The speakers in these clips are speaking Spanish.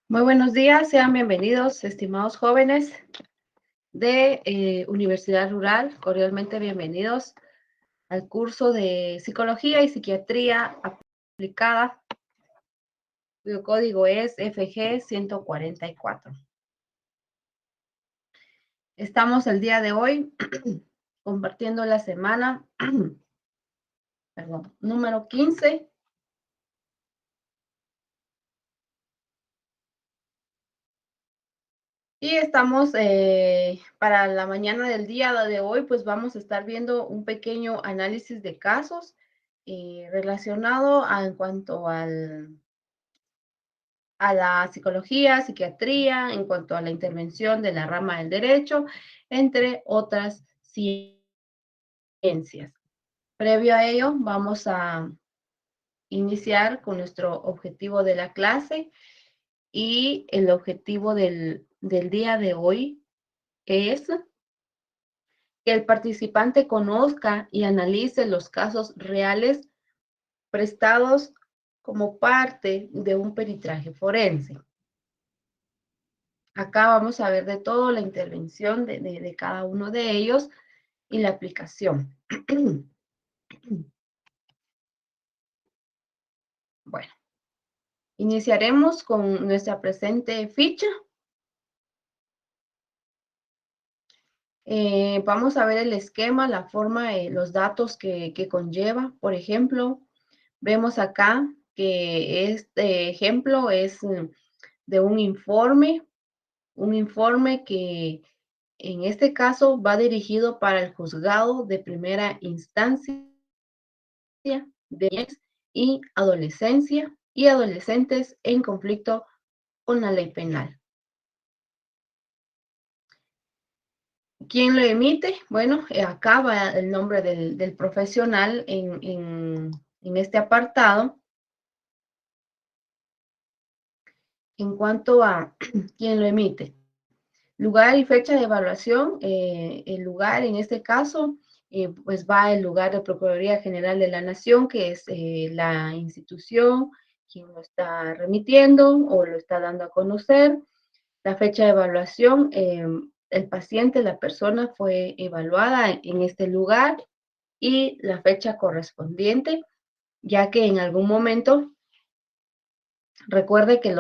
Muy buenos días, sean bienvenidos, estimados jóvenes de Universidad Rural, cordialmente bienvenidos al curso de Psicología y Psiquiatría Aplicada, cuyo código es FG 144. Estamos el día de hoy compartiendo la semana, perdón, número 15. Y estamos para la mañana del día de hoy, pues vamos a estar viendo un pequeño análisis de casos relacionado en cuanto a la psicología, psiquiatría, en cuanto a la intervención de la rama del derecho, entre otras ciencias. Previo a ello, vamos a iniciar con nuestro objetivo de la clase y el objetivo del día de hoy es que el participante conozca y analice los casos reales prestados como parte de un peritaje forense. Acá vamos a ver de todo la intervención de cada uno de ellos y la aplicación. Bueno, iniciaremos con nuestra presente ficha. Vamos a ver el esquema, la forma, los datos que conlleva. Por ejemplo, vemos acá que este ejemplo es de un informe que en este caso va dirigido para el juzgado de primera instancia de niñez y adolescencia y adolescentes en conflicto con la ley penal. ¿Quién lo emite? Bueno, acá va el nombre del profesional en este apartado. En cuanto a quién lo emite, lugar y fecha de evaluación, el lugar en este caso, pues va el lugar de Procuraduría General de la Nación, que es la institución, quien lo está remitiendo o lo está dando a conocer. La fecha de evaluación, el paciente, la persona fue evaluada en este lugar y la fecha correspondiente, ya que en algún momento, recuerde que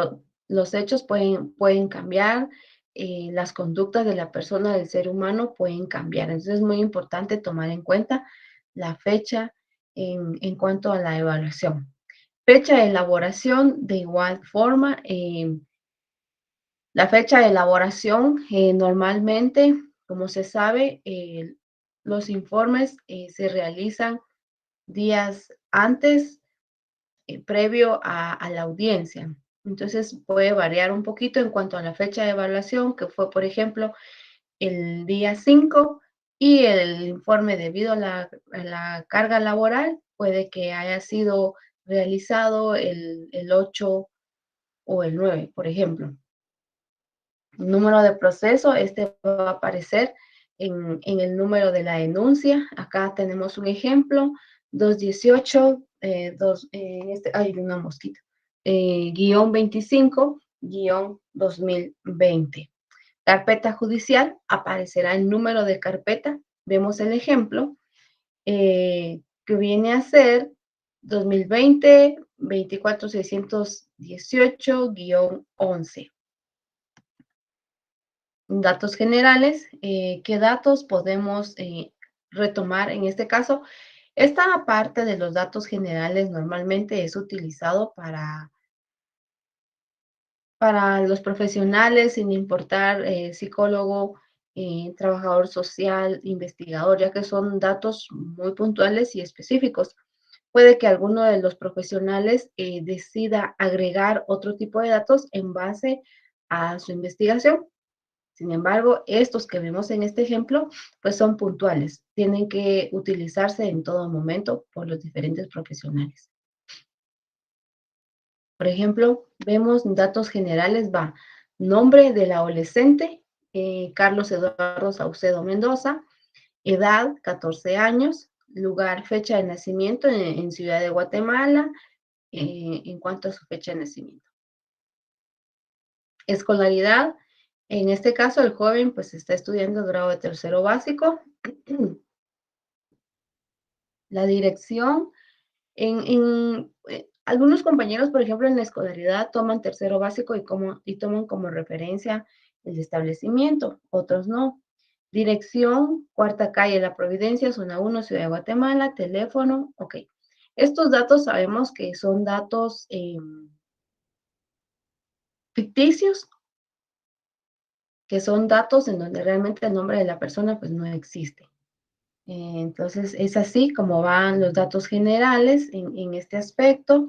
los hechos pueden cambiar, las conductas de la persona, del ser humano, pueden cambiar. Entonces es muy importante tomar en cuenta la fecha en cuanto a la evaluación. Fecha de elaboración, de igual forma, la fecha de elaboración, normalmente, como se sabe, los informes se realizan días antes, previo a la audiencia. Entonces puede variar un poquito en cuanto a la fecha de evaluación, que fue, por ejemplo, el día 5, y el informe debido a la carga laboral puede que haya sido realizado el 8 o el 9, por ejemplo. Número de proceso, este va a aparecer en el número de la denuncia. Acá tenemos un ejemplo, 218, hay una mosquita, guión 25, guión 2020. Carpeta judicial, aparecerá el número de carpeta. Vemos el ejemplo, que viene a ser 2020 24618-11. Datos generales, ¿qué datos podemos retomar en este caso? Esta parte de los datos generales normalmente es utilizado para los profesionales, sin importar psicólogo, trabajador social, investigador, ya que son datos muy puntuales y específicos. Puede que alguno de los profesionales decida agregar otro tipo de datos en base a su investigación. Sin embargo, estos que vemos en este ejemplo, pues son puntuales, tienen que utilizarse en todo momento por los diferentes profesionales. Por ejemplo, vemos datos generales, va nombre del adolescente, Carlos Eduardo Saucedo Mendoza, edad 14 años, lugar, fecha de nacimiento en Ciudad de Guatemala, en cuanto a su fecha de nacimiento. Escolaridad, en este caso el joven pues está estudiando el grado de tercero básico. La dirección, algunos compañeros, por ejemplo, en la escolaridad toman tercero básico y toman como referencia el establecimiento, otros no. Dirección, Cuarta Calle La Providencia, zona 1, Ciudad de Guatemala, teléfono, ok. Estos datos sabemos que son datos ficticios, que son datos en donde realmente el nombre de la persona pues no existe. Entonces, es así como van los datos generales en este aspecto.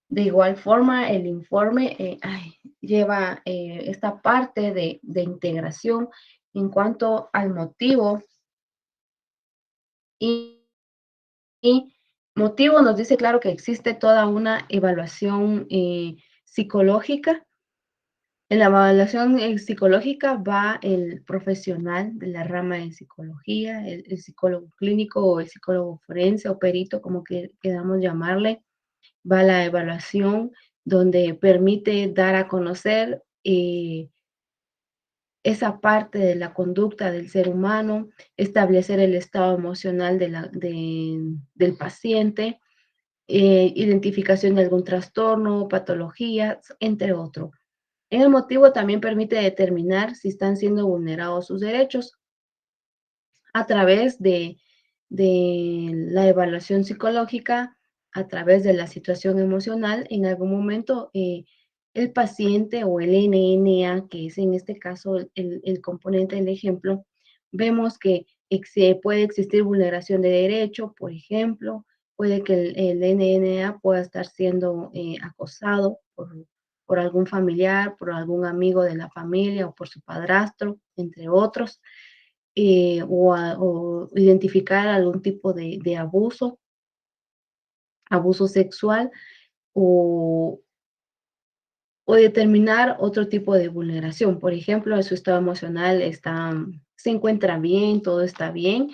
De igual forma, el informe lleva esta parte de integración en cuanto al motivo y, y motivo nos dice claro que existe toda una evaluación psicológica. En la evaluación psicológica va el profesional de la rama de psicología, el psicólogo clínico o el psicólogo forense o perito, como que queramos llamarle, va la evaluación donde permite dar a conocer esa parte de la conducta del ser humano, establecer el estado emocional del paciente, identificación de algún trastorno, patologías, entre otros. En el motivo también permite determinar si están siendo vulnerados sus derechos a través de la evaluación psicológica, a través de la situación emocional. En algún momento, el paciente o el NNA, que es en este caso el componente del ejemplo, vemos que puede existir vulneración de derecho, por ejemplo, puede que el NNA pueda estar siendo acosado por algún familiar, por algún amigo de la familia o por su padrastro, entre otros, o identificar algún tipo de abuso sexual o, o determinar otro tipo de vulneración. Por ejemplo, su estado emocional se encuentra bien, todo está bien.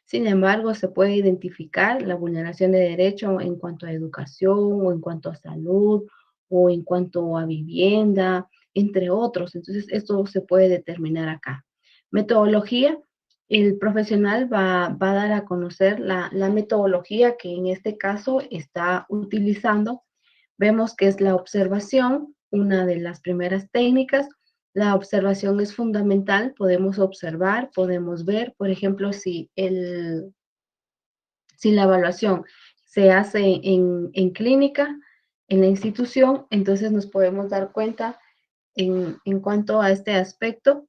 Sin embargo, se puede identificar la vulneración de derecho en cuanto a educación o en cuanto a salud o en cuanto a vivienda, entre otros. Entonces, esto se puede determinar acá. Metodología. El profesional va a dar a conocer la metodología que en este caso está utilizando. Vemos que es la observación, una de las primeras técnicas. La observación es fundamental, podemos observar, podemos ver, por ejemplo, si la evaluación se hace en clínica, en la institución, entonces nos podemos dar cuenta en cuanto a este aspecto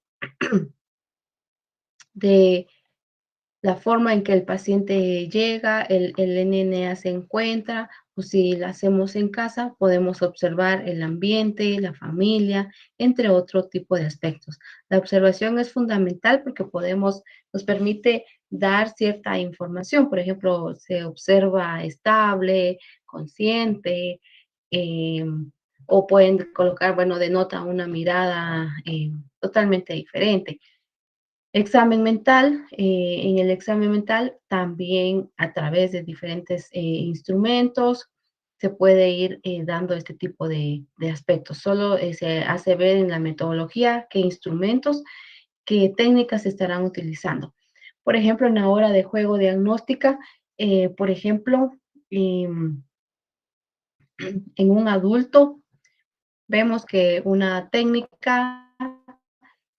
de la forma en que el paciente llega, el NNA se encuentra, o si la hacemos en casa, podemos observar el ambiente, la familia, entre otro tipo de aspectos. La observación es fundamental porque nos permite dar cierta información. Por ejemplo, se observa estable, consciente, eh, o pueden colocar, bueno, denota una mirada totalmente diferente. Examen mental, en el examen mental también a través de diferentes instrumentos se puede ir dando este tipo de aspectos. Solo se hace ver en la metodología qué instrumentos, qué técnicas se estarán utilizando. Por ejemplo, en la hora de juego diagnóstica, por ejemplo, en un adulto vemos que una técnica,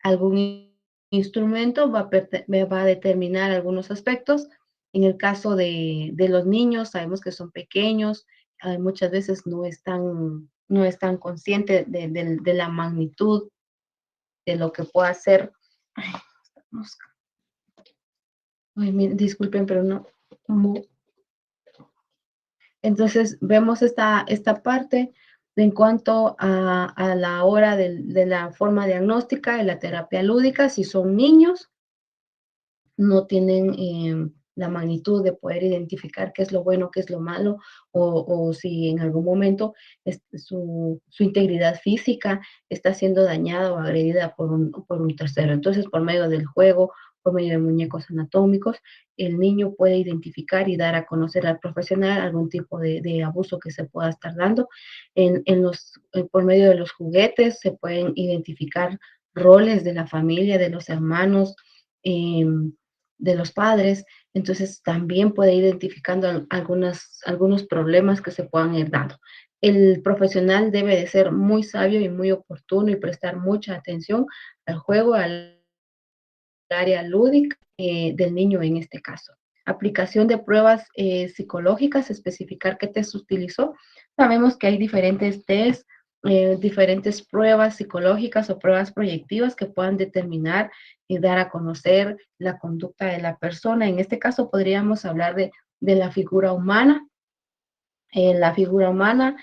algún instrumento va a determinar algunos aspectos. En el caso de los niños, sabemos que son pequeños, muchas veces no están conscientes de la magnitud de lo que puede hacer. Ay, mosca. Ay, disculpen, pero no. Entonces, vemos esta parte en cuanto a la hora de la forma diagnóstica, de la terapia lúdica. Si son niños, no tienen la magnitud de poder identificar qué es lo bueno, qué es lo malo, o si en algún momento su integridad física está siendo dañada o agredida por un tercero. Entonces, por medio del juego, por medio de muñecos anatómicos, el niño puede identificar y dar a conocer al profesional algún tipo de abuso que se pueda estar dando. Por medio de los juguetes se pueden identificar roles de la familia, de los hermanos, eh, de los padres. Entonces también puede ir identificando algunos problemas que se puedan ir dando. El profesional debe de ser muy sabio y muy oportuno y prestar mucha atención al juego, al área lúdica del niño en este caso. Aplicación de pruebas psicológicas, especificar qué test utilizó. Sabemos que hay diferentes test, diferentes pruebas psicológicas o pruebas proyectivas que puedan determinar y dar a conocer la conducta de la persona. En este caso podríamos hablar de la figura humana. La figura humana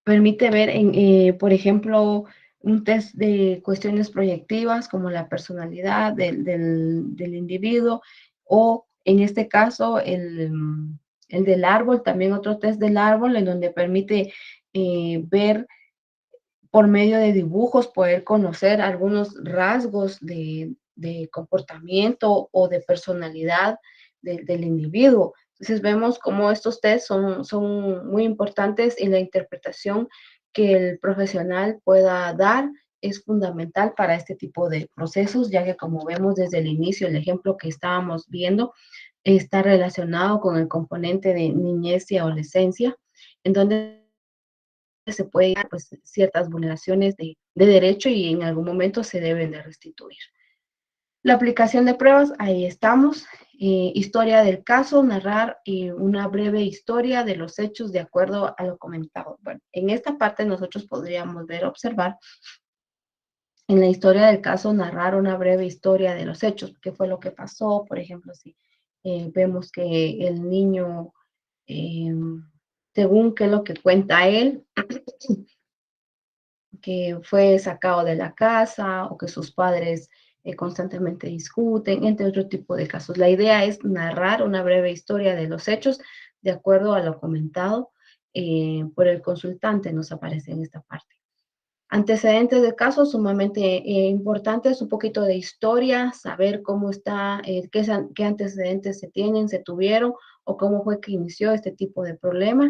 permite ver, por ejemplo, un test de cuestiones proyectivas como la personalidad del individuo, o en este caso el del árbol, también otro test del árbol en donde permite ver por medio de dibujos, poder conocer algunos rasgos de comportamiento o de personalidad del individuo. Entonces vemos cómo estos test son muy importantes y la interpretación que el profesional pueda dar es fundamental para este tipo de procesos, ya que como vemos desde el inicio, el ejemplo que estábamos viendo está relacionado con el componente de niñez y adolescencia, en donde se puede dar pues, ciertas vulneraciones de derecho y en algún momento se deben de restituir. La aplicación de pruebas, ahí estamos. Historia del caso, narrar una breve historia de los hechos de acuerdo a lo comentado. Bueno, en esta parte nosotros podríamos ver, observar, en la historia del caso, narrar una breve historia de los hechos, qué fue lo que pasó, por ejemplo, si vemos que el niño, eh, según qué es lo que cuenta él, que fue sacado de la casa o que sus padres constantemente discuten, entre otro tipo de casos. La idea es narrar una breve historia de los hechos de acuerdo a lo comentado por el consultante, nos aparece en esta parte. Antecedentes de casos sumamente importantes, un poquito de historia, saber cómo está, qué antecedentes se tienen, se tuvieron o cómo fue que inició este tipo de problema,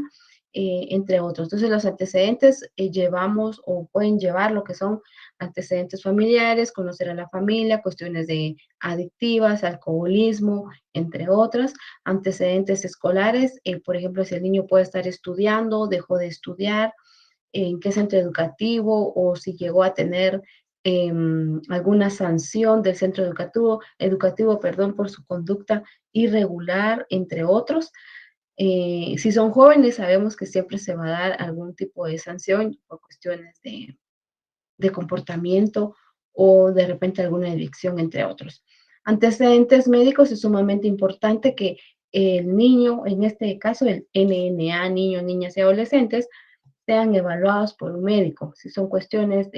entre otros. Entonces, los antecedentes llevamos o pueden llevar lo que son antecedentes familiares, conocer a la familia, cuestiones de adictivas, alcoholismo, entre otras. Antecedentes escolares, por ejemplo, si el niño puede estar estudiando, dejó de estudiar, en qué centro educativo o si llegó a tener alguna sanción del centro educativo, perdón, por su conducta irregular, entre otros. Si son jóvenes, sabemos que siempre se va a dar algún tipo de sanción por cuestiones de comportamiento o de repente alguna adicción, entre otros. Antecedentes médicos es sumamente importante que el niño, en este caso el NNA, niños, niñas y adolescentes, sean evaluados por un médico. Si son cuestiones,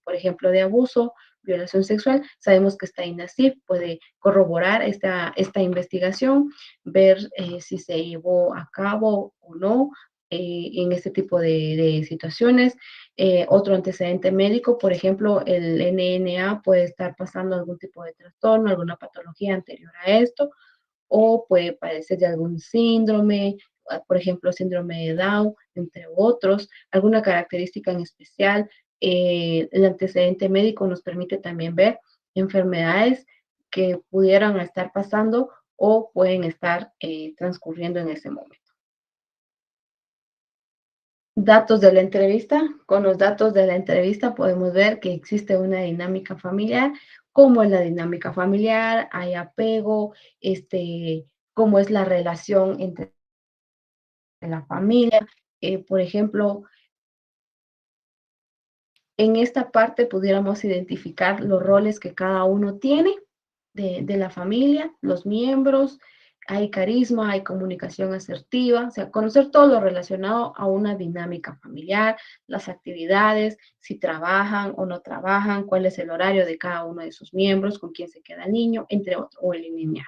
por ejemplo, de abuso, violación sexual, sabemos que esta INASIF puede corroborar esta investigación, ver si se llevó a cabo o no en este tipo de situaciones. Otro antecedente médico, por ejemplo, el NNA puede estar pasando algún tipo de trastorno, alguna patología anterior a esto, o puede padecer de algún síndrome, por ejemplo, síndrome de Down, entre otros, alguna característica en especial. El antecedente médico nos permite también ver enfermedades que pudieran estar pasando o pueden estar transcurriendo en ese momento. Datos de la entrevista. Con los datos de la entrevista podemos ver que existe una dinámica familiar. ¿Cómo es la dinámica familiar? ¿Hay apego? ¿Cómo es la relación entre la familia? Por ejemplo, en esta parte pudiéramos identificar los roles que cada uno tiene de la familia, los miembros, hay carisma, hay comunicación asertiva, o sea, conocer todo lo relacionado a una dinámica familiar, las actividades, si trabajan o no trabajan, cuál es el horario de cada uno de sus miembros, con quién se queda el niño, entre otros, o el niño.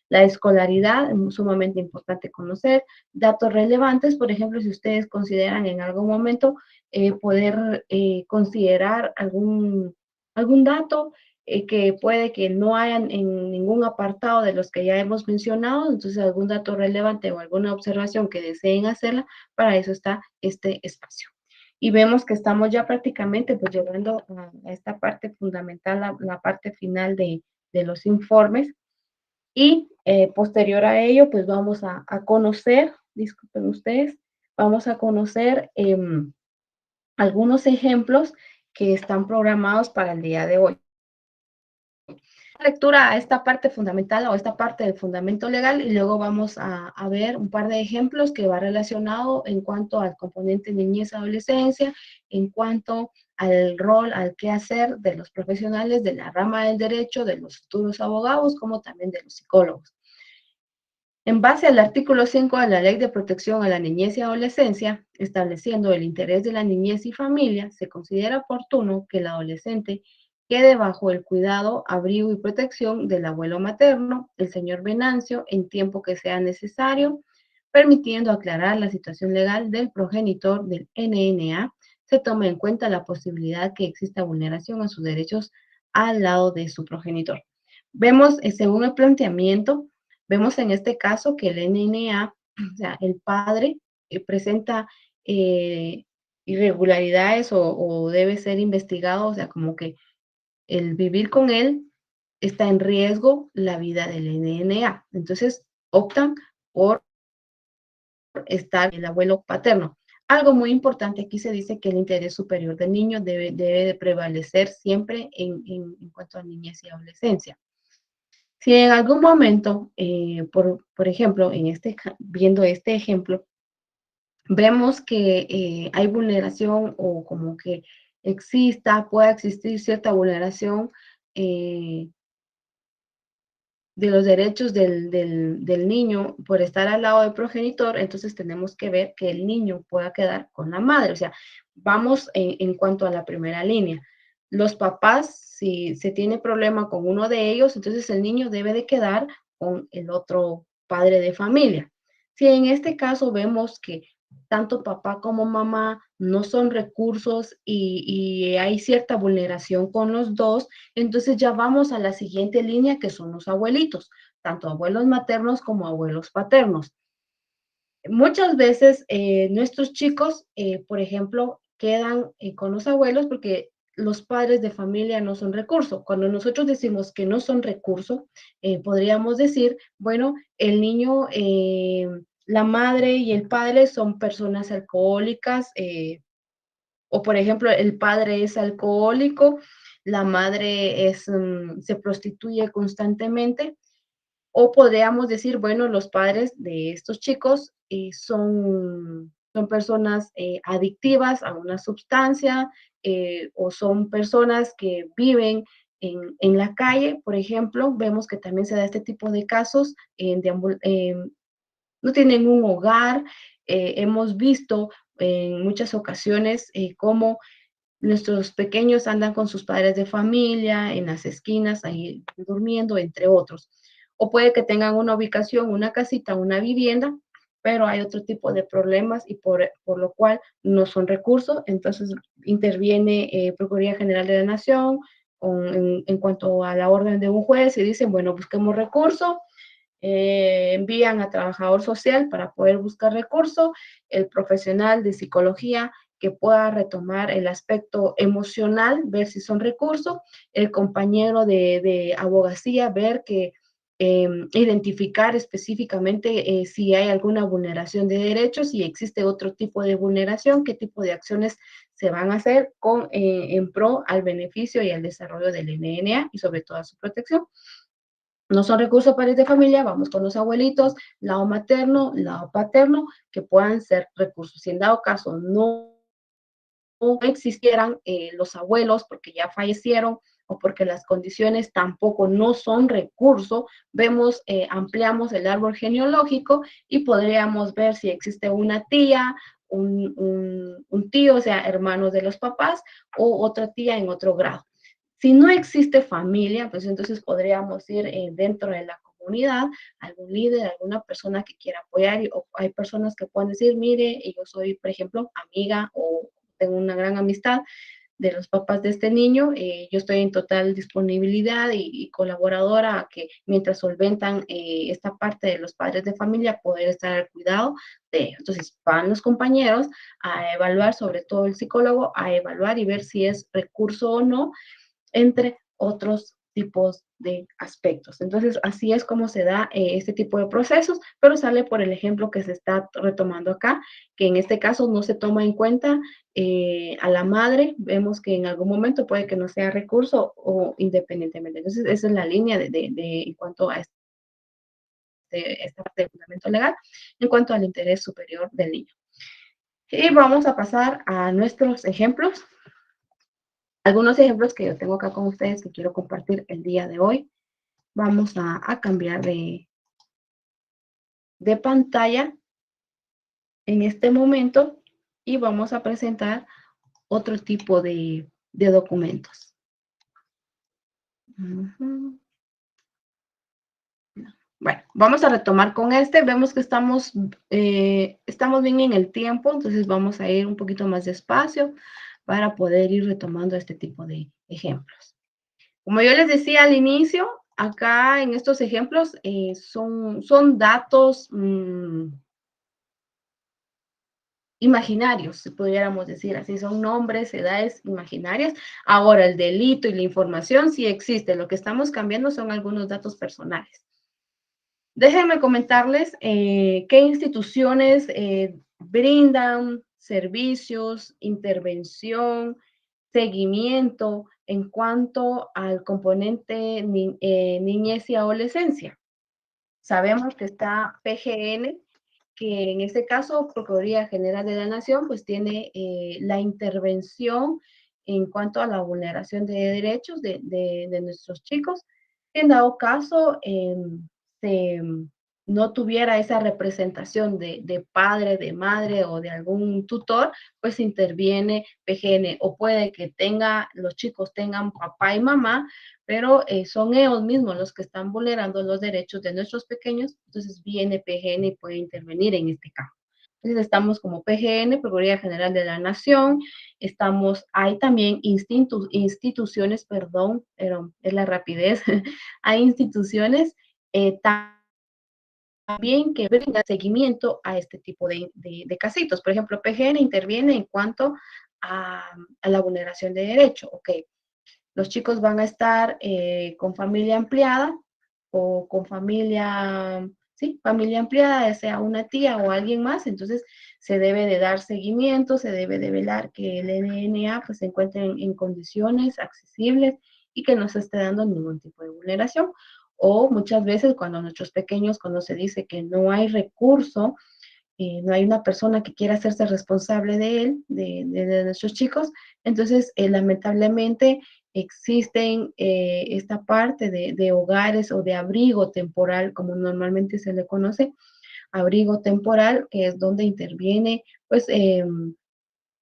La escolaridad es sumamente importante conocer. Datos relevantes, por ejemplo, si ustedes consideran en algún momento poder considerar algún dato que puede que no hayan en ningún apartado de los que ya hemos mencionado, entonces algún dato relevante o alguna observación que deseen hacerla, para eso está este espacio. Y vemos que estamos ya prácticamente pues llegando a esta parte fundamental, la parte final de los informes. Y posterior a ello, pues vamos a conocer, disculpen ustedes, vamos a conocer algunos ejemplos que están programados para el día de hoy. Lectura a esta parte fundamental o esta parte del fundamento legal y luego vamos a ver un par de ejemplos que va relacionado en cuanto al componente niñez adolescencia, en cuanto al rol, al qué hacer de los profesionales de la rama del derecho, de los futuros abogados, como también de los psicólogos. En base al artículo 5 de la Ley de Protección a la Niñez y Adolescencia, estableciendo el interés de la niñez y familia, se considera oportuno que el adolescente quede bajo el cuidado, abrigo y protección del abuelo materno, el señor Venancio, en tiempo que sea necesario, permitiendo aclarar la situación legal del progenitor del NNA. Se toma en cuenta la posibilidad que exista vulneración a sus derechos al lado de su progenitor. Vemos, según el planteamiento, vemos en este caso que el NNA, o sea, el padre, presenta irregularidades o debe ser investigado, o sea, como que el vivir con él está en riesgo la vida del NNA. Entonces, optan por estar el abuelo paterno. Algo muy importante aquí se dice que el interés superior del niño debe de prevalecer siempre en cuanto a niñez y adolescencia. Si en algún momento, por ejemplo, viendo este ejemplo, vemos que hay vulneración o como que pueda existir cierta vulneración eh, de los derechos del niño por estar al lado del progenitor, entonces tenemos que ver que el niño pueda quedar con la madre. O sea, vamos en cuanto a la primera línea. Los papás, si se tiene problema con uno de ellos, entonces el niño debe de quedar con el otro padre de familia. Si en este caso vemos que tanto papá como mamá no son recursos y hay cierta vulneración con los dos, entonces ya vamos a la siguiente línea que son los abuelitos, tanto abuelos maternos como abuelos paternos. Muchas veces nuestros chicos, por ejemplo, quedan con los abuelos porque los padres de familia no son recurso. Cuando nosotros decimos que no son recurso, podríamos decir, bueno, el niño, la madre y el padre son personas alcohólicas, o por ejemplo, el padre es alcohólico, la madre se prostituye constantemente, o podríamos decir, bueno, los padres de estos chicos son personas adictivas a una sustancia o son personas que viven en la calle, por ejemplo, vemos que también se da este tipo de casos, no tienen un hogar. Hemos visto en muchas ocasiones cómo nuestros pequeños andan con sus padres de familia en las esquinas, ahí durmiendo, entre otros. O puede que tengan una ubicación, una casita, una vivienda, pero hay otro tipo de problemas y por lo cual no son recursos. Entonces interviene Procuraduría General de la Nación en cuanto a la orden de un juez y dicen, bueno, busquemos recursos, envían a trabajador social para poder buscar recursos, el profesional de psicología que pueda retomar el aspecto emocional, ver si son recursos, el compañero de abogacía, ver que identificar específicamente si hay alguna vulneración de derechos, si existe otro tipo de vulneración, qué tipo de acciones se van a hacer en pro al beneficio y al desarrollo del NNA y sobre todo a su protección. No son recursos padres de familia, vamos con los abuelitos, lado materno, lado paterno, que puedan ser recursos. Si en dado caso no existieran los abuelos porque ya fallecieron o porque las condiciones tampoco no son recurso, vemos, ampliamos el árbol genealógico y podríamos ver si existe una tía, un tío, o sea, hermanos de los papás, o otra tía en otro grado. Si no existe familia, pues entonces podríamos ir dentro de la comunidad, algún líder, alguna persona que quiera apoyar, o hay personas que pueden decir, mire, yo soy, por ejemplo, amiga o tengo una gran amistad de los papás de este niño, yo estoy en total disponibilidad y colaboradora a que mientras solventan esta parte de los padres de familia, poder estar al cuidado de ellos. Entonces van los compañeros a evaluar, sobre todo el psicólogo, a evaluar y ver si es recurso o no, entre otros tipos de aspectos. Entonces, así es como se da este tipo de procesos, pero sale por el ejemplo que se está retomando acá, que en este caso no se toma en cuenta a la madre, vemos que en algún momento puede que no sea recurso o independientemente. Entonces, esa es la línea en cuanto a esta parte del fundamento legal, en cuanto al interés superior del niño. Y vamos a pasar a nuestros ejemplos. Algunos ejemplos que yo tengo acá con ustedes que quiero compartir el día de hoy. Vamos a cambiar de pantalla en este momento y vamos a presentar otro tipo de documentos. Bueno, vamos a retomar con este. Vemos que estamos bien en el tiempo, entonces vamos a ir un poquito más despacio para poder ir retomando este tipo de ejemplos. Como yo les decía al inicio, acá en estos ejemplos son datos imaginarios, si pudiéramos decir así, son nombres, edades imaginarias. Ahora, el delito y la información sí existe, lo que estamos cambiando son algunos datos personales. Déjenme comentarles qué instituciones brindan servicios, intervención, seguimiento en cuanto al componente niñez y adolescencia. Sabemos que está PGN, que en este caso, Procuraduría General de la Nación, pues tiene la intervención en cuanto a la vulneración de derechos de nuestros chicos. En dado caso, se no tuviera esa representación de padre, de madre o de algún tutor, pues interviene PGN, o puede que los chicos tengan papá y mamá, pero son ellos mismos los que están vulnerando los derechos de nuestros pequeños, entonces viene PGN y puede intervenir en este campo. Entonces estamos como PGN, Procuraduría General de la Nación, hay también instituciones, perdón, pero es la rapidez, hay instituciones también que brindan seguimiento a este tipo de casitos. Por ejemplo, PGN interviene en cuanto a la vulneración de derecho. Ok, los chicos van a estar con familia ampliada o con familia, sí, familia ampliada, ya sea una tía o alguien más, entonces se debe de dar seguimiento, se debe de velar que el NNA pues, se encuentre en condiciones accesibles y que no se esté dando ningún tipo de vulneración. O muchas veces cuando nuestros pequeños, cuando se dice que no hay recurso, no hay una persona que quiera hacerse responsable de él, de nuestros chicos, entonces lamentablemente existen esta parte de hogares o de abrigo temporal, como normalmente se le conoce, abrigo temporal, que es donde interviene pues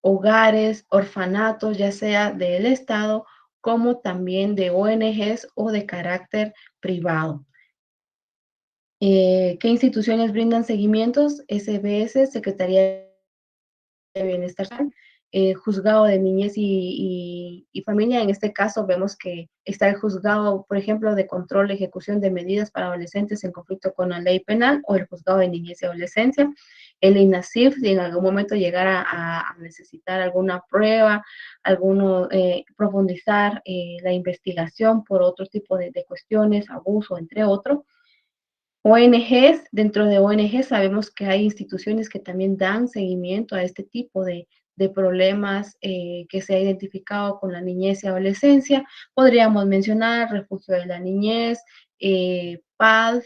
hogares, orfanatos, ya sea del Estado, como también de ONGs o de carácter privado. ¿Qué instituciones brindan seguimientos? SBS, Secretaría de Bienestar, Juzgado de Niñez y Familia. En este caso vemos que está el Juzgado, por ejemplo, de Control y Ejecución de Medidas para Adolescentes en conflicto con la ley penal, o el Juzgado de Niñez y Adolescencia. El INASIF, si en algún momento llegara a necesitar alguna prueba, profundizar la investigación por otro tipo de cuestiones, abuso, entre otros. ONGs, dentro de ONGs sabemos que hay instituciones que también dan seguimiento a este tipo de problemas que se ha identificado con la niñez y adolescencia. Podríamos mencionar Refugio de la Niñez, PAD,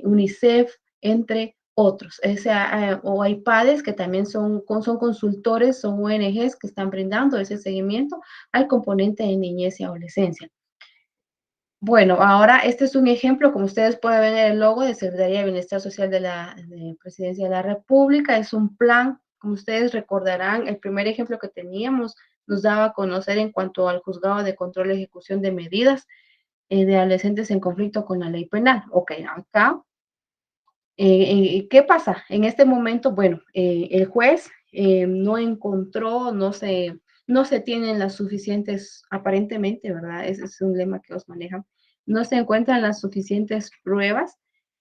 UNICEF, entre otros. O hay padres que también son consultores, son ONGs que están brindando ese seguimiento al componente de niñez y adolescencia. Bueno, ahora este es un ejemplo, como ustedes pueden ver en el logo de Secretaría de Bienestar Social de la Presidencia de la República. Es un plan, como ustedes recordarán, el primer ejemplo que teníamos nos daba a conocer en cuanto al Juzgado de Control y Ejecución de Medidas de adolescentes en conflicto con la ley penal. Ok, acá, ¿qué pasa? En este momento, bueno, el juez no encontró, no se tienen las suficientes, aparentemente, ¿verdad? Ese es un lema que os manejan. No se encuentran las suficientes pruebas.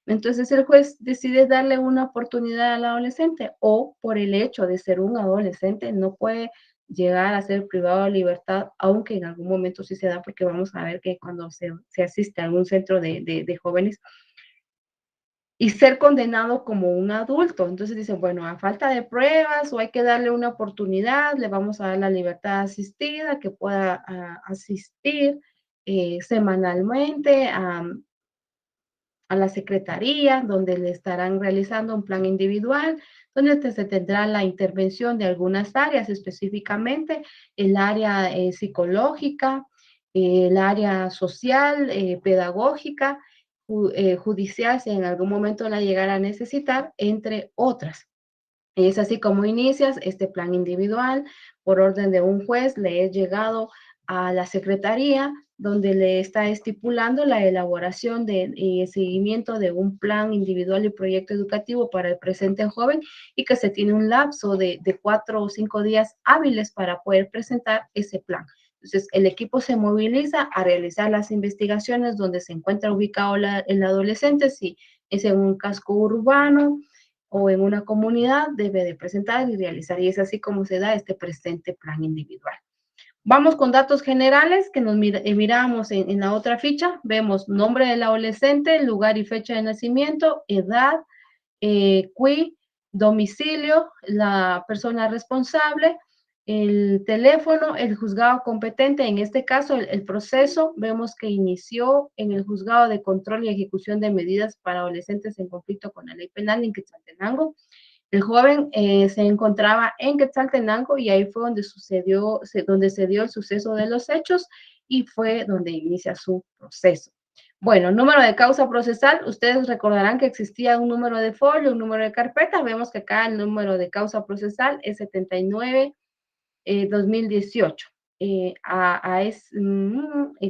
Entonces el juez decide darle una oportunidad al adolescente o por el hecho de ser un adolescente no puede llegar a ser privado de libertad, aunque en algún momento sí se da, porque vamos a ver que cuando se asiste a algún centro de jóvenes, y ser condenado como un adulto. Entonces dicen, bueno, a falta de pruebas o hay que darle una oportunidad, le vamos a dar la libertad asistida, que pueda asistir semanalmente a la secretaría, donde le estarán realizando un plan individual, donde se tendrá la intervención de algunas áreas, específicamente el área psicológica, el área social, pedagógica, judicial, si en algún momento la llegara a necesitar, entre otras. Es así como inicias este plan individual. Por orden de un juez, le es llegado a la secretaría, donde le está estipulando la elaboración y seguimiento de un plan individual y proyecto educativo para el presente joven, y que se tiene un lapso de 4 o 5 días hábiles para poder presentar ese plan. Entonces, el equipo se moviliza a realizar las investigaciones donde se encuentra ubicado el adolescente, si es en un casco urbano o en una comunidad, debe de presentar y realizar, y es así como se da este presente plan individual. Vamos con datos generales que nos miramos en la otra ficha. Vemos nombre del adolescente, lugar y fecha de nacimiento, edad, CUI, domicilio, la persona responsable, el teléfono, el juzgado competente. En este caso, el proceso vemos que inició en el Juzgado de Control y Ejecución de Medidas para Adolescentes en Conflicto con la Ley Penal en Quetzaltenango. El joven se encontraba en Quetzaltenango y ahí fue donde se dio el suceso de los hechos y fue donde inicia su proceso. Bueno, número de causa procesal, ustedes recordarán que existía un número de folio, un número de carpeta. Vemos que acá el número de causa procesal es 79 2018. Y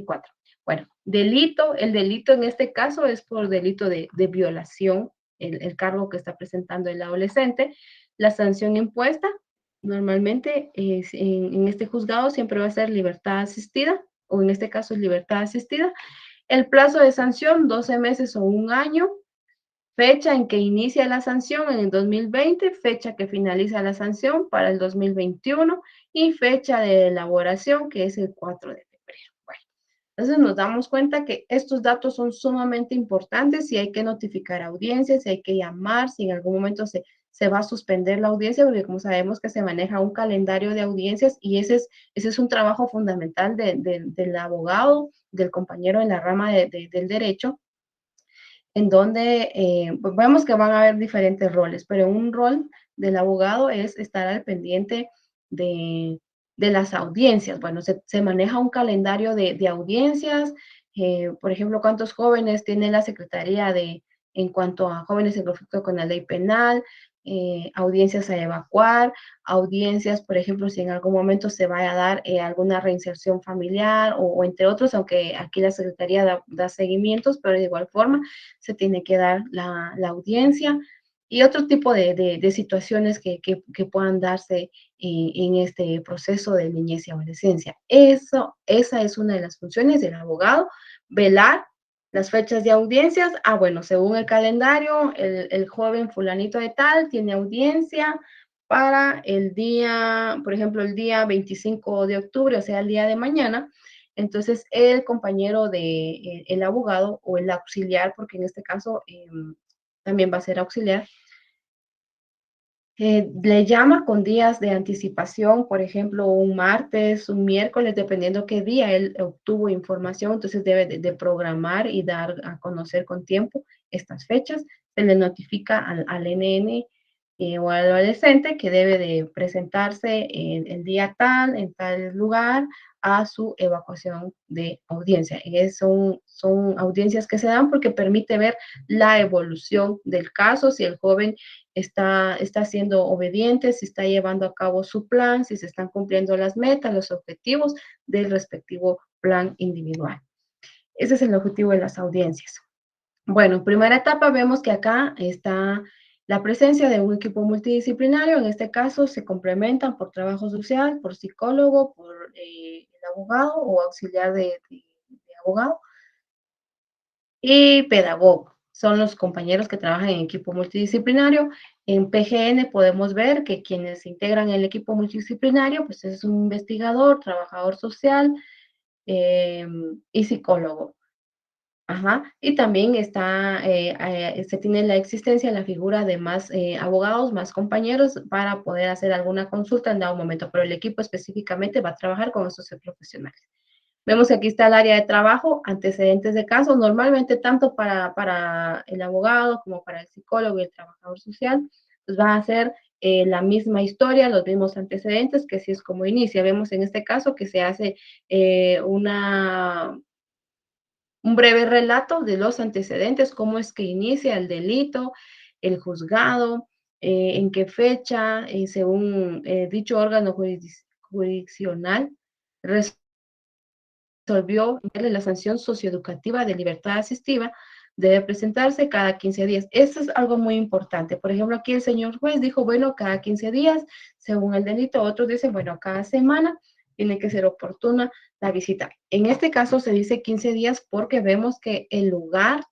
4. Bueno, el delito en este caso es por delito de violación, el cargo que está presentando el adolescente. La sanción impuesta normalmente en este juzgado siempre va a ser libertad asistida, o en este caso es libertad asistida. El plazo de sanción, 12 meses o un año. Fecha en que inicia la sanción en el 2020, fecha que finaliza la sanción para el 2021 y fecha de elaboración que es el 4 de febrero. Bueno, entonces nos damos cuenta que estos datos son sumamente importantes, si hay que notificar audiencias, si hay que llamar, si en algún momento se va a suspender la audiencia, porque como sabemos que se maneja un calendario de audiencias y ese es un trabajo fundamental del abogado, del compañero en la rama del derecho, en donde pues vemos que van a haber diferentes roles, pero un rol del abogado es estar al pendiente de, de las audiencias. Bueno, se maneja un calendario de audiencias, por ejemplo, cuántos jóvenes tiene la Secretaría en cuanto a jóvenes en conflicto con la ley penal, audiencias a evacuar, audiencias, por ejemplo, si en algún momento se vaya a dar alguna reinserción familiar o entre otros, aunque aquí la Secretaría da seguimientos, pero de igual forma se tiene que dar la audiencia y otro tipo de situaciones que puedan darse en este proceso de niñez y adolescencia. Esa es una de las funciones del abogado, velar las fechas de audiencias. Bueno, según el calendario, el joven fulanito de tal tiene audiencia para el día, por ejemplo, el día 25 de octubre, o sea, el día de mañana. Entonces, el compañero el abogado o el auxiliar, porque en este caso también va a ser auxiliar, le llama con días de anticipación, por ejemplo, un martes, un miércoles, dependiendo qué día él obtuvo información, entonces debe de programar y dar a conocer con tiempo estas fechas. se le notifica al NN o al adolescente que debe de presentarse el día tal, en tal lugar, a su evacuación de audiencia. Son audiencias que se dan porque permite ver la evolución del caso, si el joven está siendo obediente, si está llevando a cabo su plan, si se están cumpliendo las metas, los objetivos del respectivo plan individual. Ese es el objetivo de las audiencias. Bueno, en primera etapa vemos que acá está la presencia de un equipo multidisciplinario. En este caso se complementan por trabajo social, por psicólogo, por el abogado o auxiliar de abogado y pedagogo. Son los compañeros que trabajan en equipo multidisciplinario. En PGN podemos ver que quienes integran el equipo multidisciplinario, pues es un investigador, trabajador social y psicólogo. Ajá, y también se tiene la existencia, la figura de más abogados, más compañeros para poder hacer alguna consulta en dado momento, pero el equipo específicamente va a trabajar con estos profesionales. Vemos que aquí está el área de trabajo, antecedentes de caso, normalmente tanto para el abogado como para el psicólogo y el trabajador social, pues va a ser la misma historia, los mismos antecedentes, que así es como inicia. Vemos en este caso que se hace un breve relato de los antecedentes, cómo es que inicia el delito, el juzgado, en qué fecha, según dicho órgano jurisdiccional, resolvió la sanción socioeducativa de libertad asistiva, debe presentarse cada 15 días. Esto es algo muy importante. Por ejemplo, aquí el señor juez dijo, bueno, cada 15 días, según el delito. Otros dicen, bueno, cada semana tiene que ser oportuna la visita. En este caso se dice 15 días porque vemos que el lugar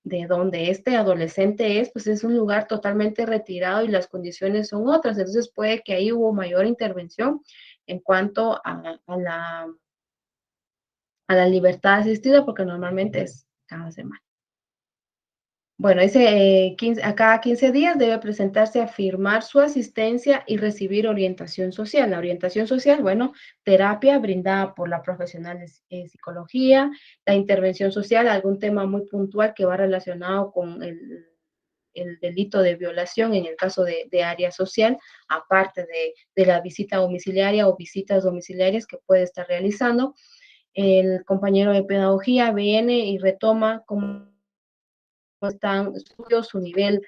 de donde este adolescente es, pues es un lugar totalmente retirado y las condiciones son otras. Entonces puede que ahí hubo mayor intervención en cuanto a la libertad asistida, porque normalmente es cada semana. Bueno, ese, a cada 15 días debe presentarse a firmar su asistencia y recibir orientación social. La orientación social, bueno, terapia brindada por la profesional de psicología, la intervención social, algún tema muy puntual que va relacionado con el delito de violación en el caso de área social, aparte de la visita domiciliaria o visitas domiciliarias que puede estar realizando. El compañero de pedagogía viene y retoma cómo están estudios, su nivel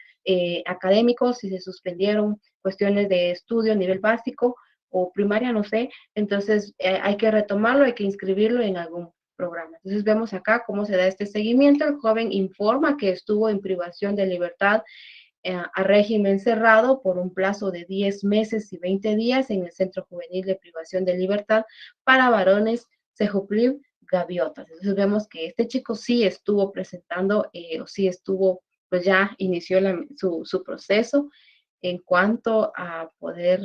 académico, si se suspendieron cuestiones de estudio a nivel básico o primaria, no sé. Entonces, hay que retomarlo, hay que inscribirlo en algún programa. Entonces, vemos acá cómo se da este seguimiento. El joven informa que estuvo en privación de libertad a régimen cerrado por un plazo de 10 meses y 20 días en el Centro Juvenil de Privación de Libertad para varones Sejuplir Gaviotas. Entonces vemos que este chico sí estuvo presentando o sí estuvo, pues ya inició su proceso en cuanto a poder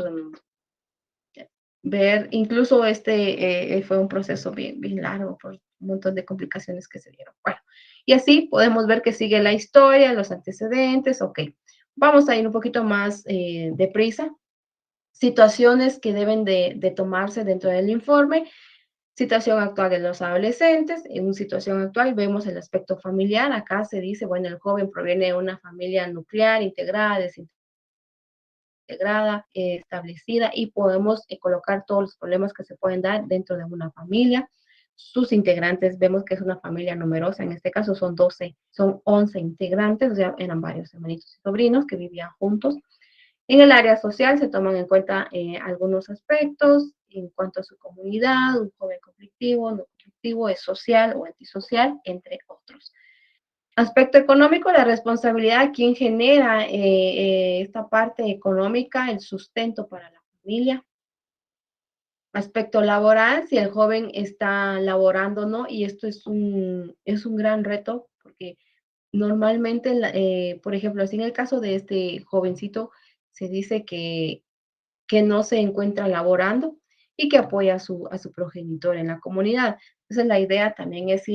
ver, incluso fue un proceso bien, bien largo por un montón de complicaciones que se dieron. Bueno, y así podemos ver que sigue la historia, los antecedentes, ok. Vamos a ir un poquito más deprisa. Situaciones que deben de tomarse dentro del informe. Situación actual de los adolescentes. En una situación actual vemos el aspecto familiar. Acá se dice, bueno, el joven proviene de una familia nuclear, integrada, integrada, establecida y podemos colocar todos los problemas que se pueden dar dentro de una familia. Sus integrantes, vemos que es una familia numerosa, en este caso son 11 integrantes, o sea, eran varios hermanitos y sobrinos que vivían juntos. En el área social se toman en cuenta algunos aspectos en cuanto a su comunidad, un joven conflictivo, no conflictivo, es social o antisocial, entre otros. Aspecto económico, la responsabilidad, quién genera esta parte económica, el sustento para la familia. Aspecto laboral, si el joven está laborando o no, y esto es un gran reto, porque normalmente, por ejemplo, así en el caso de este jovencito, se dice que no se encuentra laborando y que apoya a su progenitor en la comunidad. Entonces, la idea también es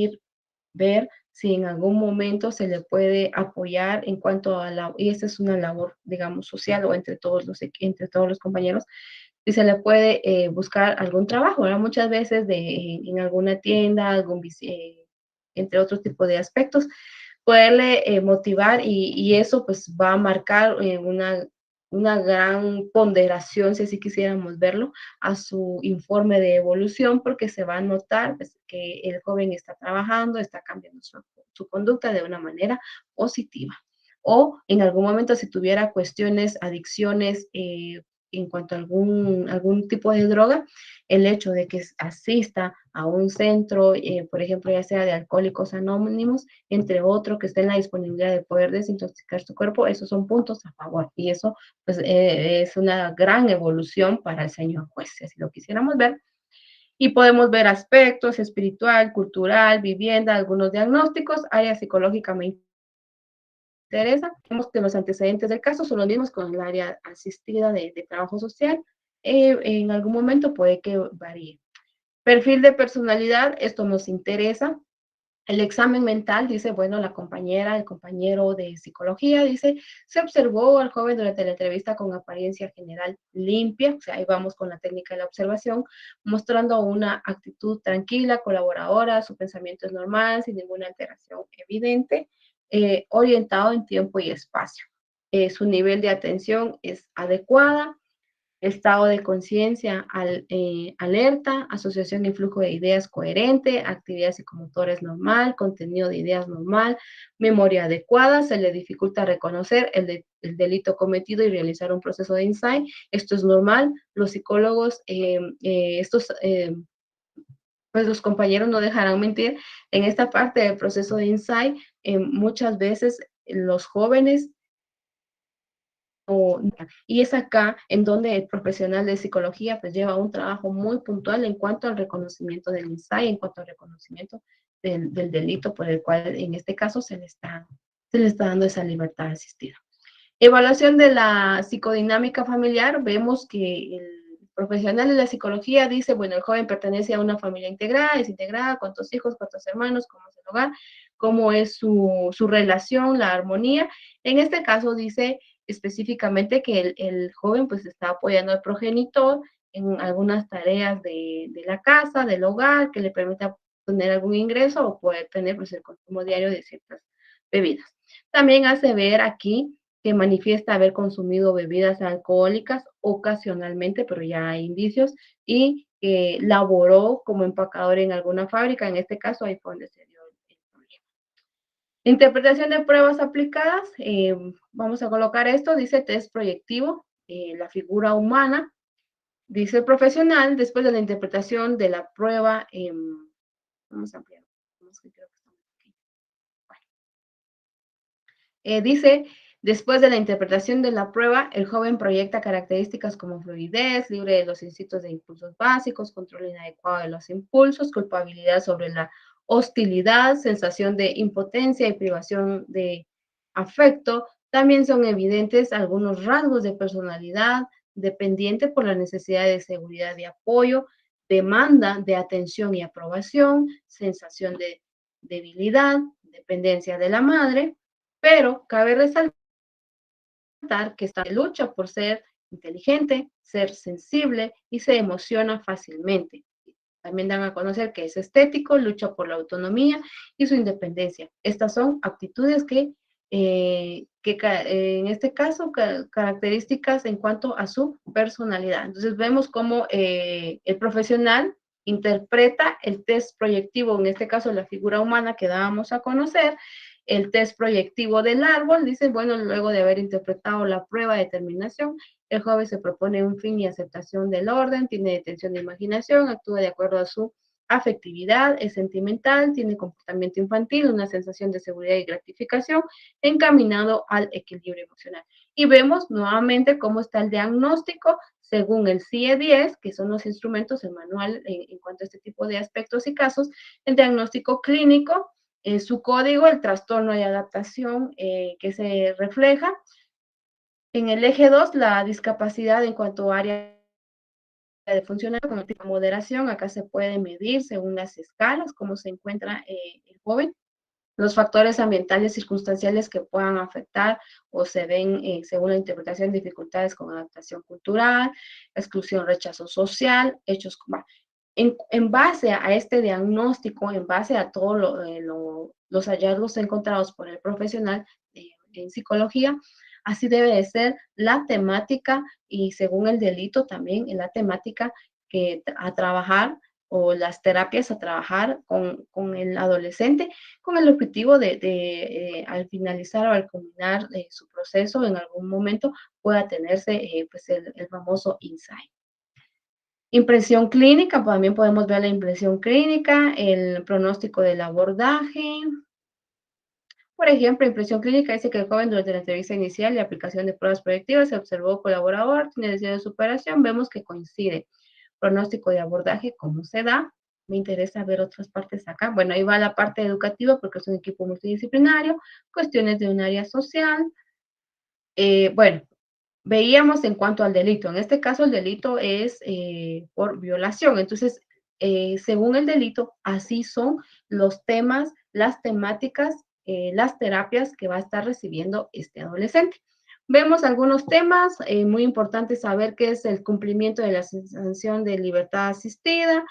ver si en algún momento se le puede apoyar en cuanto a y esta es una labor, digamos, social o entre todos los compañeros, si se le puede buscar algún trabajo, ¿verdad? Muchas veces en alguna tienda, entre otros tipos de aspectos, poderle motivar y eso pues va a marcar una gran ponderación, si así quisiéramos verlo, a su informe de evolución, porque se va a notar pues, que el joven está trabajando, está cambiando su conducta de una manera positiva. O en algún momento si tuviera cuestiones, adicciones en cuanto a algún tipo de droga, el hecho de que asista a un centro, por ejemplo, ya sea de alcohólicos anónimos, entre otros, que esté en la disponibilidad de poder desintoxicar su cuerpo, esos son puntos a favor. Y eso pues, es una gran evolución para el señor juez, si lo quisiéramos ver. Y podemos ver aspectos espiritual, cultural, vivienda, algunos diagnósticos, área psicológica me interesa. Vemos que los antecedentes del caso son los mismos con el área asistida de trabajo social. En algún momento puede que varíe. Perfil de personalidad, esto nos interesa. El examen mental dice, bueno, la compañera, el compañero de psicología dice, se observó al joven durante la entrevista con apariencia general limpia, o sea, ahí vamos con la técnica de la observación, mostrando una actitud tranquila, colaboradora, su pensamiento es normal, sin ninguna alteración evidente, orientado en tiempo y espacio. Su nivel de atención es adecuada, estado de conciencia alerta, asociación y flujo de ideas coherente, actividad psicomotora es normal, contenido de ideas normal, memoria adecuada, se le dificulta reconocer el delito cometido y realizar un proceso de insight. Esto es normal. Los psicólogos, pues los compañeros no dejarán mentir, en esta parte del proceso de insight, muchas veces los jóvenes y es acá en donde el profesional de psicología pues lleva un trabajo muy puntual en cuanto al reconocimiento del insight, en cuanto al reconocimiento del delito por el cual en este caso se le está dando esa libertad asistida. Evaluación de la psicodinámica familiar, vemos que el profesional de la psicología dice, bueno, el joven pertenece a una familia integrada, es integrada, cuántos hijos, cuántos hermanos, cómo es el hogar, cómo es su relación, la armonía. En este caso dice específicamente que el joven pues está apoyando al progenitor en algunas tareas de la casa, del hogar, que le permita tener algún ingreso o poder tener pues el consumo diario de ciertas bebidas. También hace ver aquí que manifiesta haber consumido bebidas alcohólicas ocasionalmente, pero ya hay indicios, y que laboró como empacador en alguna fábrica, en este caso ahí fue donde se dio el problema. Interpretación de pruebas aplicadas, vamos a colocar esto, dice test proyectivo, la figura humana, dice el profesional, después de la interpretación de la prueba, vamos a ampliar, vamos a creo que estamos aquí. Dice, después de la interpretación de la prueba, el joven proyecta características como fluidez, libre de los instintos de impulsos básicos, control inadecuado de los impulsos, culpabilidad sobre la hostilidad, sensación de impotencia y privación de afecto. También son evidentes algunos rasgos de personalidad dependiente por la necesidad de seguridad y apoyo, demanda de atención y aprobación, sensación de debilidad, dependencia de la madre, pero cabe resaltar que esta lucha por ser inteligente, ser sensible y se emociona fácilmente. También dan a conocer que es estético, lucha por la autonomía y su independencia. Estas son aptitudes que en este caso, características en cuanto a su personalidad. Entonces vemos cómo el profesional interpreta el test proyectivo, en este caso la figura humana que dábamos a conocer, el test proyectivo del árbol, dice, bueno, luego de haber interpretado la prueba de determinación, el joven se propone un fin y aceptación del orden, tiene detención de imaginación, actúa de acuerdo a su afectividad, es sentimental, tiene comportamiento infantil, una sensación de seguridad y gratificación, encaminado al equilibrio emocional. Y vemos nuevamente cómo está el diagnóstico según el CIE-10, que son los instrumentos, el manual en cuanto a este tipo de aspectos y casos, el diagnóstico clínico, su código, el trastorno de adaptación que se refleja. En el eje 2, la discapacidad en cuanto a área de funcionamiento con tipo de moderación, acá se puede medir según las escalas, cómo se encuentra el joven, los factores ambientales circunstanciales que puedan afectar o se ven, según la interpretación, dificultades con adaptación cultural, exclusión, rechazo social, hechos, En base a este diagnóstico, en base a todos los hallazgos encontrados por el profesional en psicología, así debe de ser la temática y según el delito también en la temática que a trabajar o las terapias a trabajar con el adolescente con el objetivo de al finalizar o al culminar su proceso en algún momento pueda tenerse pues el famoso insight. Impresión clínica, pues también podemos ver la impresión clínica, el pronóstico del abordaje. Por ejemplo, impresión clínica dice que el joven durante la entrevista inicial y aplicación de pruebas proyectivas se observó colaborador, tiene deseo de superación, vemos que coincide. Pronóstico de abordaje, ¿cómo se da? Me interesa ver otras partes acá. Bueno, ahí va la parte educativa porque es un equipo multidisciplinario, cuestiones de un área social. Bueno, veíamos en cuanto al delito. En este caso, el delito es por violación. Entonces, según el delito, así son los temas, las temáticas, las terapias que va a estar recibiendo este adolescente. Vemos algunos temas, muy importante saber qué es el cumplimiento de la sanción de libertad asistida,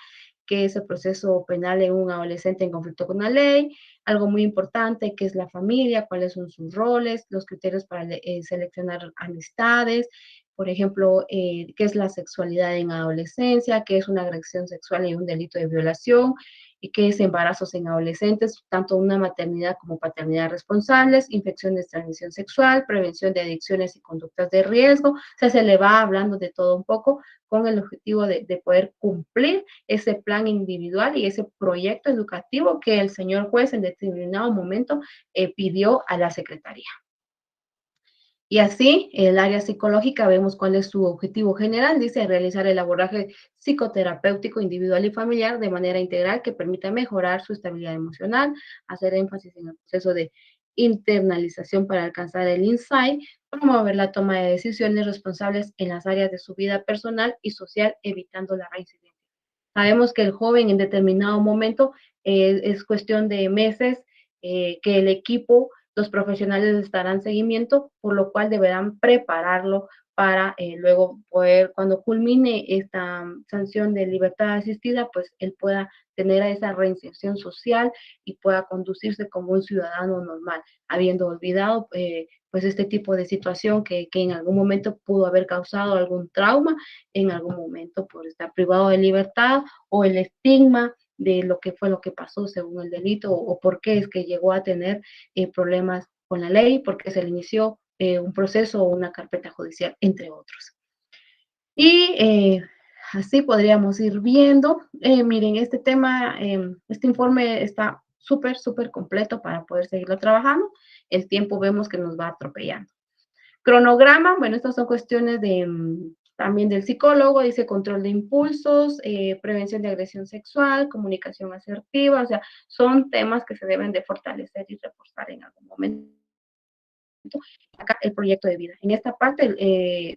qué es el proceso penal en un adolescente en conflicto con la ley, algo muy importante que es la familia, cuáles son sus roles, los criterios para seleccionar amistades, por ejemplo, qué es la sexualidad en adolescencia, qué es una agresión sexual y un delito de violación, y qué es embarazos en adolescentes, tanto una maternidad como paternidad responsables, infecciones de transmisión sexual, prevención de adicciones y conductas de riesgo. O sea, se le va hablando de todo un poco con el objetivo de poder cumplir ese plan individual y ese proyecto educativo que el señor juez en determinado momento pidió a la Secretaría. Y así, el área psicológica, vemos cuál es su objetivo general, dice realizar el abordaje psicoterapéutico individual y familiar de manera integral que permita mejorar su estabilidad emocional, hacer énfasis en el proceso de internalización para alcanzar el insight, promover la toma de decisiones responsables en las áreas de su vida personal y social, evitando la reincidencia. Sabemos que el joven en determinado momento es cuestión de meses que el equipo, los profesionales estarán seguimiento, por lo cual deberán prepararlo para luego poder, cuando culmine esta sanción de libertad asistida, pues él pueda tener esa reinserción social y pueda conducirse como un ciudadano normal, habiendo olvidado pues este tipo de situación que en algún momento pudo haber causado algún trauma, en algún momento por estar privado de libertad o el estigma de lo que fue lo que pasó según el delito o por qué es que llegó a tener problemas con la ley, porque se le inició un proceso o una carpeta judicial, entre otros. Y así podríamos ir viendo. Miren, este tema, este informe está súper, súper completo para poder seguirlo trabajando. El tiempo vemos que nos va atropellando. Cronograma, bueno, estas son cuestiones de también del psicólogo, dice control de impulsos, prevención de agresión sexual, comunicación asertiva, o sea, son temas que se deben de fortalecer y reforzar en algún momento. Acá el proyecto de vida. En esta parte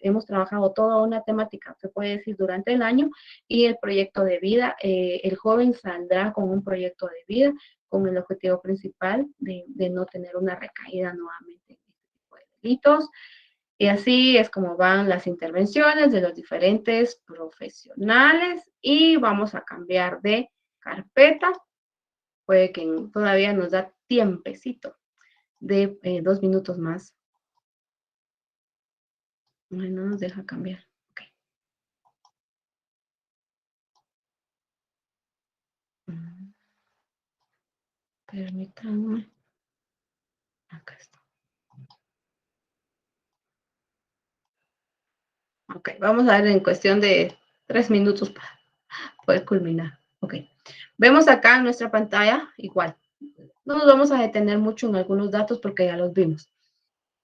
hemos trabajado toda una temática, se puede decir, durante el año y el proyecto de vida, el joven saldrá con un proyecto de vida con el objetivo principal de no tener una recaída nuevamente en este tipo de delitos. Y así es como van las intervenciones de los diferentes profesionales y vamos a cambiar de carpeta. Puede que todavía nos da tiempecito de 2 minutos más. Ay, no nos deja cambiar. Ok. Permítanme. Acá está. Ok, vamos a ver en cuestión de 3 minutos para poder culminar. Ok. Vemos acá en nuestra pantalla, igual. No nos vamos a detener mucho en algunos datos porque ya los vimos.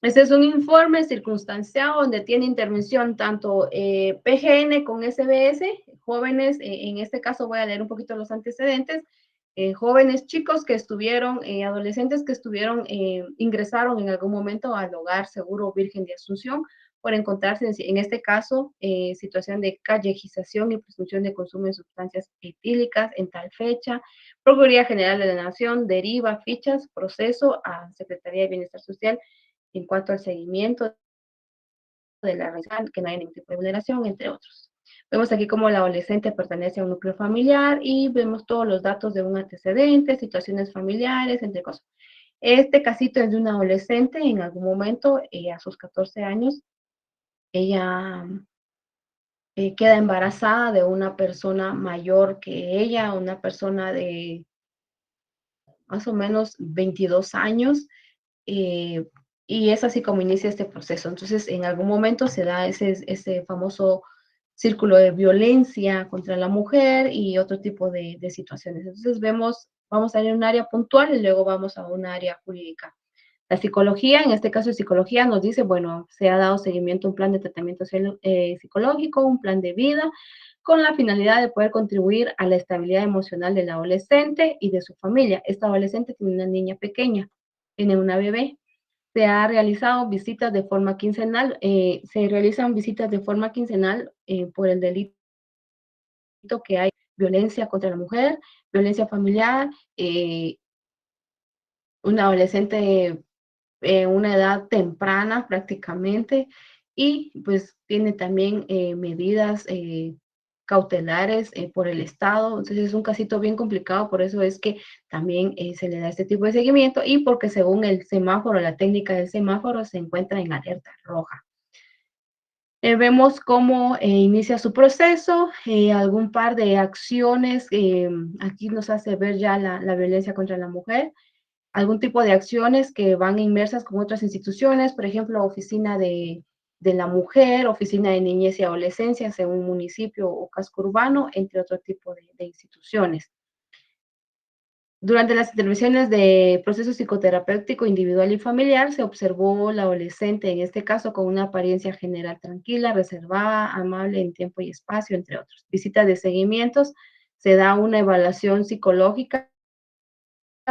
Este es un informe circunstanciado donde tiene intervención tanto PGN con SBS, jóvenes, en este caso voy a leer un poquito los antecedentes, jóvenes chicos que estuvieron, adolescentes que estuvieron, ingresaron en algún momento al Hogar Seguro Virgen de Asunción por encontrarse en este caso situación de callejización y presunción de consumo de sustancias etílicas en tal fecha. Procuraduría General de la Nación deriva fichas, proceso a Secretaría de Bienestar Social en cuanto al seguimiento de la realización, que no haya ningún tipo de vulneración, entre otros. Vemos aquí cómo el adolescente pertenece a un núcleo familiar y vemos todos los datos de un antecedente, situaciones familiares, entre cosas. Este casito es de una adolescente en algún momento, a sus 14 años, ella queda embarazada de una persona mayor que ella, una persona de más o menos 22 años, eh, y es así como inicia este proceso. Entonces, en algún momento se da ese famoso círculo de violencia contra la mujer y otro tipo de situaciones. Entonces, vamos a ir a un área puntual y luego vamos a un área jurídica. La psicología, en este caso de psicología, nos dice, bueno, se ha dado seguimiento a un plan de tratamiento psicológico, un plan de vida, con la finalidad de poder contribuir a la estabilidad emocional del adolescente y de su familia. Esta adolescente tiene una niña pequeña, tiene una bebé. Se ha realizado visitas de forma quincenal, se realizan visitas de forma quincenal por el delito que hay, violencia contra la mujer, violencia familiar, un adolescente una edad temprana prácticamente y pues tiene también medidas cautelares por el Estado. Entonces es un casito bien complicado, por eso es que también se le da este tipo de seguimiento y porque según el semáforo, la técnica del semáforo se encuentra en alerta roja. Vemos cómo inicia su proceso, algún par de acciones, aquí nos hace ver ya la violencia contra la mujer, algún tipo de acciones que van inmersas con otras instituciones, por ejemplo, oficina de la mujer, oficina de niñez y adolescencia según municipio o casco urbano, entre otro tipo de instituciones. Durante las intervenciones de proceso psicoterapéutico individual y familiar, se observó la adolescente, en este caso, con una apariencia general tranquila, reservada, amable en tiempo y espacio, entre otros. Visitas de seguimientos, se da una evaluación psicológica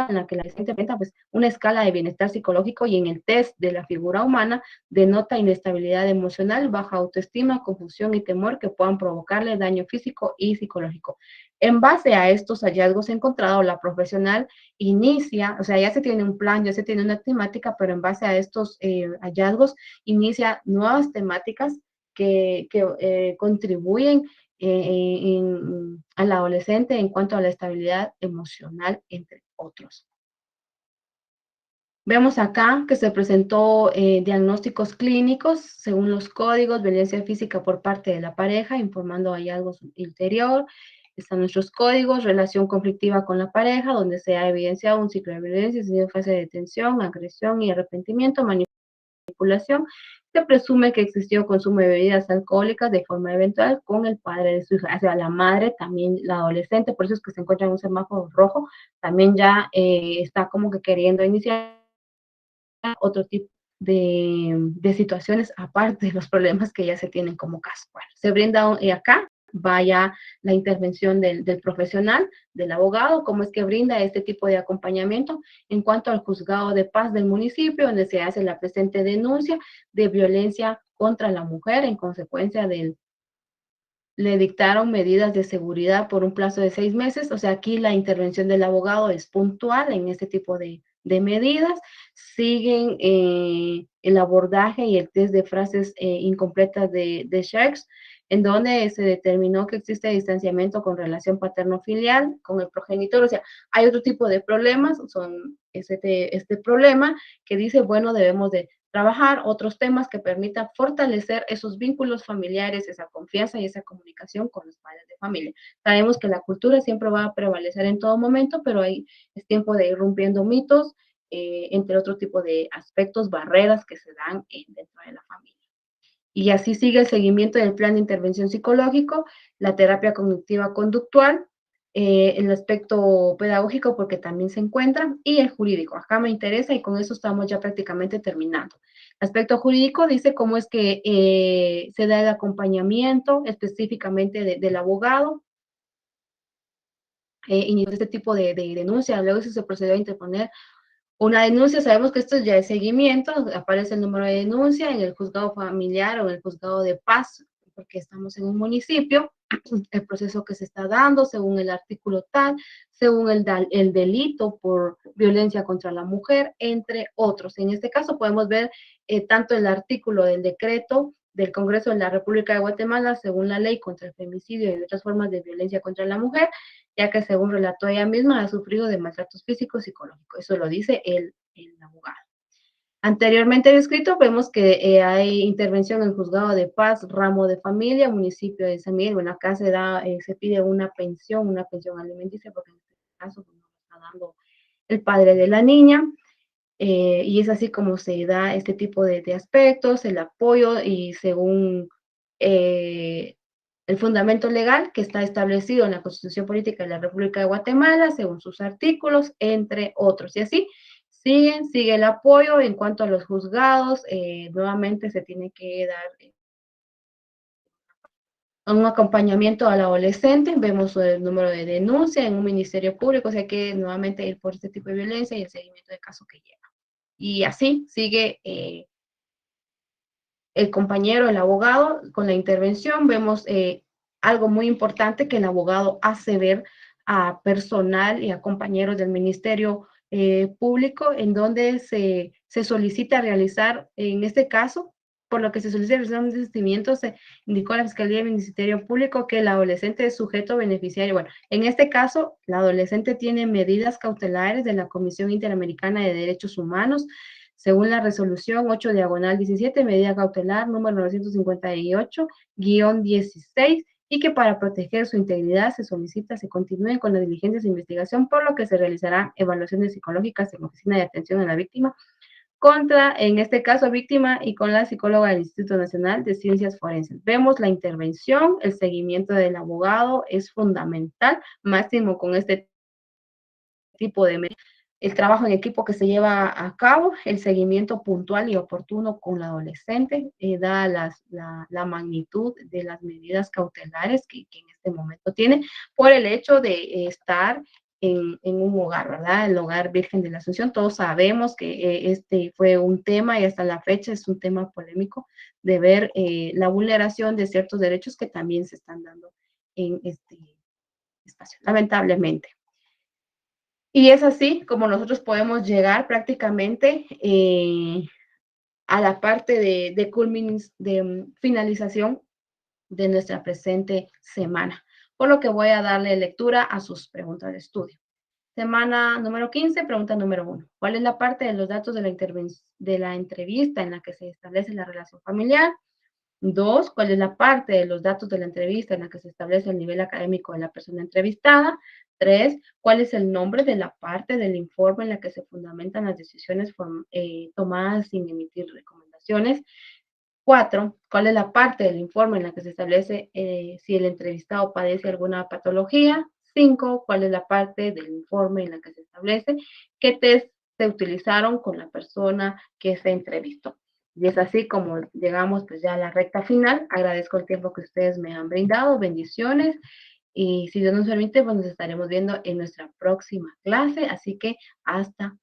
en la que la gente presenta pues, una escala de bienestar psicológico y en el test de la figura humana denota inestabilidad emocional, baja autoestima, confusión y temor que puedan provocarle daño físico y psicológico. En base a estos hallazgos encontrados, la profesional inicia, o sea, ya se tiene un plan, ya se tiene una temática, pero en base a estos hallazgos inicia nuevas temáticas que contribuyen al adolescente en cuanto a la estabilidad emocional, entre otros. Vemos acá que se presentó diagnósticos clínicos según los códigos, violencia física por parte de la pareja, informando hallazgos interior. Están nuestros códigos, relación conflictiva con la pareja, donde se ha evidenciado un ciclo de violencia, en fase de tensión, agresión y arrepentimiento, manipulación. Se presume que existió consumo de bebidas alcohólicas de forma eventual con el padre de su hija, o sea, la madre, también la adolescente, por eso es que se encuentra en un semáforo rojo, también ya está como que queriendo iniciar otro tipo de situaciones aparte de los problemas que ya se tienen como caso. Bueno, se brinda acá, vaya la intervención del profesional, del abogado, cómo es que brinda este tipo de acompañamiento en cuanto al juzgado de paz del municipio, donde se hace la presente denuncia de violencia contra la mujer en consecuencia del le dictaron medidas de seguridad por un plazo de 6 meses. O sea, aquí la intervención del abogado es puntual en este tipo de medidas. Siguen el abordaje y el test de frases incompletas de Sharks, en donde se determinó que existe distanciamiento con relación paterno-filial con el progenitor. O sea, hay otro tipo de problemas, son este problema que dice, bueno, debemos de trabajar otros temas que permitan fortalecer esos vínculos familiares, esa confianza y esa comunicación con los padres de familia. Sabemos que la cultura siempre va a prevalecer en todo momento, pero ahí es tiempo de ir rompiendo mitos, entre otro tipo de aspectos, barreras que se dan dentro de la familia. Y así sigue el seguimiento del plan de intervención psicológico, la terapia cognitiva conductual, el aspecto pedagógico porque también se encuentra y el jurídico. Acá me interesa y con eso estamos ya prácticamente terminando. El aspecto jurídico dice cómo es que se da el acompañamiento específicamente del abogado, inició este tipo de denuncia, luego se procedió a interponer una denuncia. Sabemos que esto ya es seguimiento, aparece el número de denuncia en el juzgado familiar o en el juzgado de paz, porque estamos en un municipio, el proceso que se está dando según el artículo tal, según el delito por violencia contra la mujer, entre otros. En este caso podemos ver tanto el artículo del decreto del Congreso de la República de Guatemala, según la ley contra el femicidio y otras formas de violencia contra la mujer, ya que según relató ella misma, ha sufrido de maltratos físicos y psicológicos. Eso lo dice el abogado. Anteriormente descrito, vemos que hay intervención en el juzgado de paz, ramo de familia, municipio de San Miguel. Bueno, acá se pide una pensión alimenticia, porque en este caso pues, no está dando el padre de la niña. Y es así como se da este tipo de aspectos, el apoyo y según el fundamento legal que está establecido en la Constitución Política de la República de Guatemala, según sus artículos, entre otros. Y así sigue el apoyo en cuanto a los juzgados. Nuevamente se tiene que dar un acompañamiento al adolescente, vemos el número de denuncia en un ministerio público, o sea que nuevamente ir por este tipo de violencia y el seguimiento de caso que lleva. Y así sigue el compañero, el abogado, con la intervención. Vemos algo muy importante que el abogado hace ver a personal y a compañeros del Ministerio Público, en donde se solicita realizar, en este caso, por lo que se solicita realizar un desistimiento, se indicó a la Fiscalía del Ministerio Público que el adolescente es sujeto beneficiario. Bueno, en este caso, la adolescente tiene medidas cautelares de la Comisión Interamericana de Derechos Humanos, según la resolución 8/17, medida cautelar número 958-16, y que para proteger su integridad se solicita se continúen con las diligencias de investigación, por lo que se realizarán evaluaciones psicológicas en la Oficina de Atención a la Víctima contra, en este caso, víctima y con la psicóloga del Instituto Nacional de Ciencias Forenses. Vemos la intervención, el seguimiento del abogado es fundamental, máximo con este tipo de medidas, el trabajo en equipo que se lleva a cabo, el seguimiento puntual y oportuno con la adolescente, da la magnitud de las medidas cautelares que en este momento tiene por el hecho de estar en un hogar, ¿verdad? El hogar Virgen de la Asunción. Todos sabemos que este fue un tema y hasta la fecha es un tema polémico de ver la vulneración de ciertos derechos que también se están dando en este espacio, lamentablemente. Y es así como nosotros podemos llegar prácticamente a la parte de finalización de nuestra presente semana, por lo que voy a darle lectura a sus preguntas de estudio. Semana número 15, pregunta número 1. ¿Cuál es la parte de los datos de la entrevista en la que se establece la relación familiar? 2, ¿cuál es la parte de los datos de la entrevista en la que se establece el nivel académico de la persona entrevistada? 3, ¿cuál es el nombre de la parte del informe en la que se fundamentan las decisiones tomadas sin emitir recomendaciones? 4, ¿cuál es la parte del informe en la que se establece si el entrevistado padece alguna patología? 5, ¿cuál es la parte del informe en la que se establece qué test se utilizaron con la persona que se entrevistó? Y es así como llegamos pues ya a la recta final. Agradezco el tiempo que ustedes me han brindado. Bendiciones. Y si Dios nos permite, pues nos estaremos viendo en nuestra próxima clase. Así que hasta